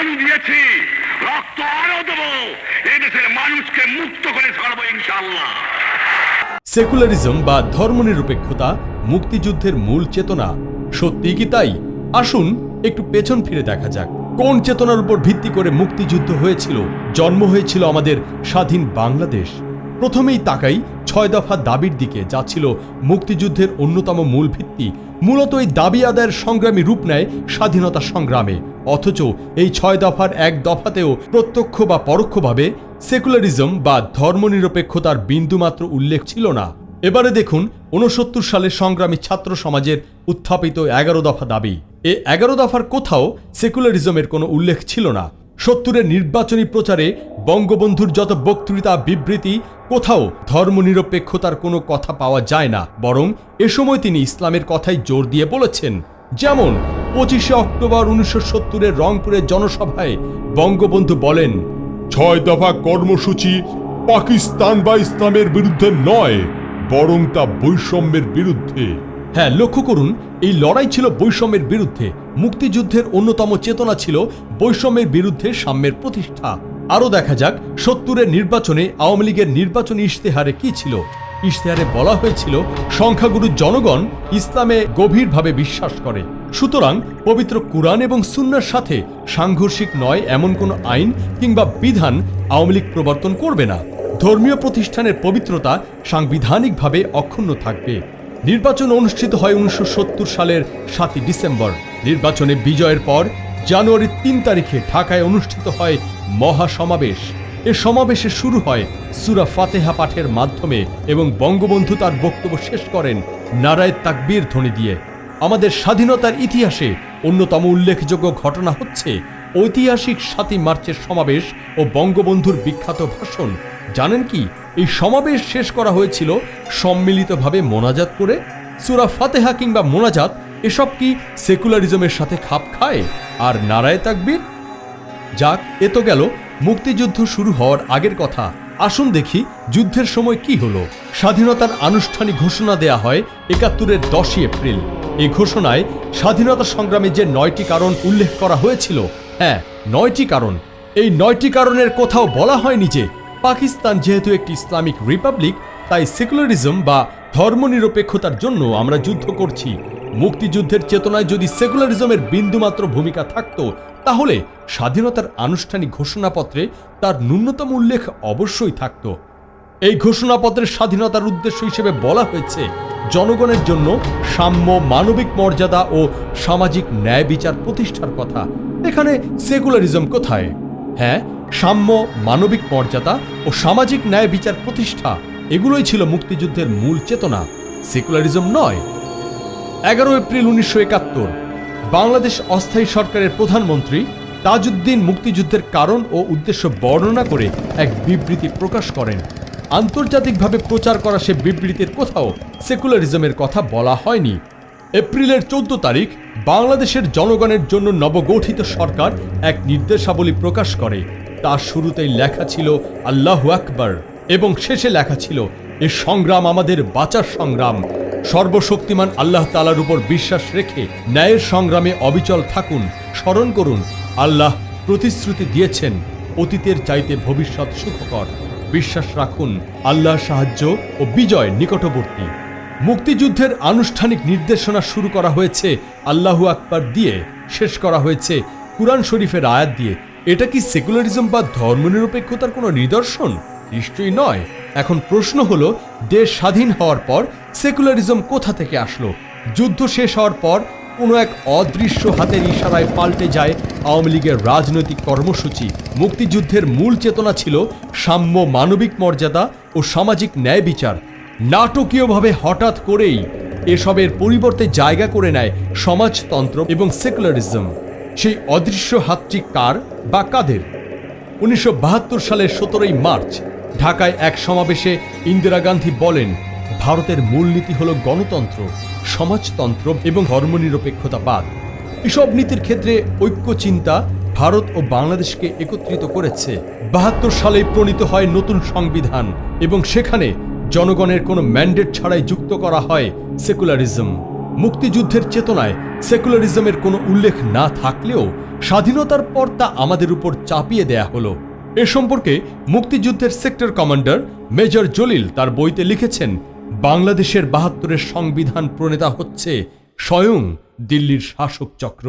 প্রাণ দিয়েছি, রক্ত আরো দেবো, এদেশের মানুষকে মুক্ত করে ছাড়বো ইনশাআল্লাহ। সেকুলারিজম বা ধর্মনিরপেক্ষতা মুক্তিযুদ্ধের মূল চেতনা, সত্যি কি তাই? আসুন একটু পেছন ফিরে দেখা যাক, কোন চেতনার উপর ভিত্তি করে মুক্তিযুদ্ধ হয়েছিল, জন্ম হয়েছিল আমাদের স্বাধীন বাংলাদেশ। প্রথমেই তাকাই ৬ দফা দাবির দিকে, যা ছিল মুক্তিযুদ্ধের অন্যতম মূল ভিত্তি। মূলত এই দাবি আদায়ের সংগ্রামী রূপ নেয় স্বাধীনতা সংগ্রামে, অথচ এই ৬ দফার এক দফাতেও প্রত্যক্ষ বা পরোক্ষভাবে সেকুলারিজম বা ধর্মনিরপেক্ষতার বিন্দুমাত্র উল্লেখ ছিল না। এবারে দেখুন ৬৯ সালে সংগ্রামী ছাত্র সমাজের উত্থাপিত ১১ দফা দাবি। এই ১১ দফার কোথাও সেকুলারিজমের কোনো উল্লেখ ছিল না। ৭০-এর নির্বাচনী প্রচারে বঙ্গবন্ধুর যত বক্তৃতা বিবৃতি, কোথাও ধর্মনিরপেক্ষতার কোনো কথা পাওয়া যায় না, বরং এ সময় তিনি ইসলামের কথাই জোর দিয়ে বলেছেন। যেমন ২৫শে অক্টোবর ১৯৭০-এর রংপুরের জনসভায় বঙ্গবন্ধু বলেন, ৬ দফা কর্মসূচি পাকিস্তান বা ইসলামের বিরুদ্ধে নয়, বরং তা বৈষম্যের বিরুদ্ধে। হ্যাঁ, লক্ষ্য করুন, এই লড়াই ছিল বৈষম্যের বিরুদ্ধে। মুক্তিযুদ্ধের অন্যতম চেতনা ছিল বৈষম্যের বিরুদ্ধে সাম্যের প্রতিষ্ঠা। আরও দেখা যাক ৭০-এর নির্বাচনে আওয়ামী লীগের নির্বাচনী ইশতেহারে কি ছিল। ইশতেহারে বলা হয়েছিল, সংখ্যাগুরু জনগণ ইসলামে গভীরভাবে বিশ্বাস করে, সুতরাং পবিত্র কুরআন এবং সুন্নাহর সাথে সাংঘর্ষিক নয় এমন কোনো আইন কিংবা বিধান আওয়ামী লীগ প্রবর্তন করবে না। ধর্মীয় প্রতিষ্ঠানের পবিত্রতা সাংবিধানিকভাবে অক্ষুণ্ণ থাকবে। নির্বাচন অনুষ্ঠিত হয় ১৯৭০ সালের ৭ই ডিসেম্বর। নির্বাচনে বিজয়ের পর জানুয়ারির ৩ তারিখে ঢাকায় অনুষ্ঠিত হয় মহাসমাবেশ। এ সমাবেশে শুরু হয় সূরা ফাতিহা পাঠের মাধ্যমে এবং বঙ্গবন্ধু তার বক্তব্য শেষ করেন নারায়ে তাকবীর ধ্বনি দিয়ে। আমাদের স্বাধীনতার ইতিহাসে অন্যতম উল্লেখযোগ্য ঘটনা হচ্ছে ঐতিহাসিক ৭ই মার্চের সমাবেশ ও বঙ্গবন্ধুর বিখ্যাত ভাষণ। জানেন কি, এই সমাবেশ শেষ করা হয়েছিল সম্মিলিতভাবে মোনাজাত করে। সূরা ফাতিহা কিংবা মোনাজাত এসব কি সেকুলারিজমের সাথে খাপ খায়? আর নারায়ে তাকবীর? যাক, এ তো গেল মুক্তিযুদ্ধ শুরু হওয়ার আগের কথা। আসুন দেখি যুদ্ধের সময় কি হলো। স্বাধীনতার আনুষ্ঠানিক ঘোষণা দেয়া হয় ৭১-এর ১০ই এপ্রিল। এই ঘোষণায় স্বাধীনতা সংগ্রামে যে ৯টি কারণ উল্লেখ করা হয়েছিল, হ্যাঁ ৯টি কারণ, এই ৯টি কারণের কোথাও বলা হয়নি যে পাকিস্তান যেহেতু একটি ইসলামিক রিপাবলিক, তাই সেকুলারিজম বা ধর্মনিরপেক্ষতার জন্য আমরা যুদ্ধ করছি। মুক্তিযুদ্ধের চেতনায় যদি সেকুলারিজমের বিন্দুমাত্র ভূমিকা থাকত, তাহলে স্বাধীনতার আনুষ্ঠানিক ঘোষণাপত্রে তার ন্যূনতম উল্লেখ অবশ্যই থাকত। এই ঘোষণাপত্রের স্বাধীনতার উদ্দেশ্য হিসেবে বলা হয়েছে জনগণের জন্য সাম্য, মানবিক মর্যাদা ও সামাজিক ন্যায় বিচার প্রতিষ্ঠার কথা। এখানে সেকুলারিজম কোথায়? হ্যাঁ, সাম্য, মানবিক মর্যাদা ও সামাজিক ন্যায় বিচার প্রতিষ্ঠা, এগুলোই ছিল মুক্তিযুদ্ধের মূল চেতনা, সেকুলারিজম নয়। ১১ এপ্রিল ১৯৭১ বাংলাদেশ অস্থায়ী সরকারের প্রধানমন্ত্রী তাজউদ্দিন মুক্তিযুদ্ধের কারণ ও উদ্দেশ্য বর্ণনা করে এক বিবৃতি প্রকাশ করেন। আন্তর্জাতিকভাবে প্রচার করা সে বিবৃতির কোথাও সেকুলারিজমের কথা বলা হয়নি। এপ্রিলের ১৪ তারিখ বাংলাদেশের জনগণের জন্য নবগঠিত সরকার এক নির্দেশাবলী প্রকাশ করে। তার শুরুতেই লেখা ছিল আল্লাহু আকবার এবং শেষে লেখা ছিল, এ সংগ্রাম আমাদের বাঁচার সংগ্রাম। সর্বশক্তিমান আল্লাহ তাআলার উপর বিশ্বাস রেখে ন্যায়ের সংগ্রামে অবিচল থাকুন। স্মরণ করুন, আল্লাহ প্রতিশ্রুতি দিয়েছেন অতীতের চাইতে ভবিষ্যৎ সুখকর। বিশ্বাস রাখুন, আল্লাহর সাহায্য ও বিজয় নিকটবর্তী। মুক্তিযুদ্ধের আনুষ্ঠানিক নির্দেশনা শুরু করা হয়েছে আল্লাহু আকবার দিয়ে, শেষ করা হয়েছে কুরআন শরীফের আয়াত দিয়ে। এটা কি সেকুলারিজম বা ধর্মনিরপেক্ষতার কোনো নিদর্শন? নিশ্চয়ই নয়। এখন প্রশ্ন হলো, দেশ স্বাধীন হওয়ার পর সেকুলারিজম কোথা থেকে আসলো? যুদ্ধ শেষ হওয়ার পর কোনো এক অদৃশ্য হাতের ইশারায় পাল্টে যায় আওয়ামী লীগের রাজনৈতিক কর্মসূচি। মুক্তিযুদ্ধের মূল চেতনা ছিল সাম্য, মানবিক মর্যাদা ও সামাজিক ন্যায় বিচার। নাটকীয়ভাবে হঠাৎ করেই এসবের পরিবর্তে জায়গা করে নেয় সমাজতন্ত্র এবং সেকুলারিজম। সেই অদৃশ্য হাতটি কার বা কাদের? ১৯৭২ সালের ১৭ই মার্চ ঢাকায় এক সমাবেশে ইন্দিরা গান্ধী বলেন, ভারতের মূলনীতি হল গণতন্ত্র, সমাজতন্ত্র এবং ধর্মনিরপেক্ষতাবাদ। এসব নীতির ক্ষেত্রে ঐক্য চিন্তা ভারত ও বাংলাদেশকে একত্রিত করেছে। ৭২ সালে প্রণীত হয় নতুন সংবিধান এবং সেখানে জনগণের কোনো ম্যান্ডেট ছাড়াই যুক্ত করা হয় সেকুলারিজম। মুক্তিযুদ্ধের চেতনায় সেকুলারিজমের কোনো উল্লেখ না থাকলেও স্বাধীনতার পর তা আমাদের উপর চাপিয়ে দেয়া হলো। এ সম্পর্কে মুক্তিযুদ্ধের সেক্টর কমান্ডার মেজর জলিল তার বইতে লিখেছেন, বাংলাদেশের ৭২-এর সংবিধান প্রণেতা হচ্ছে স্বয়ং দিল্লির শাসক চক্র।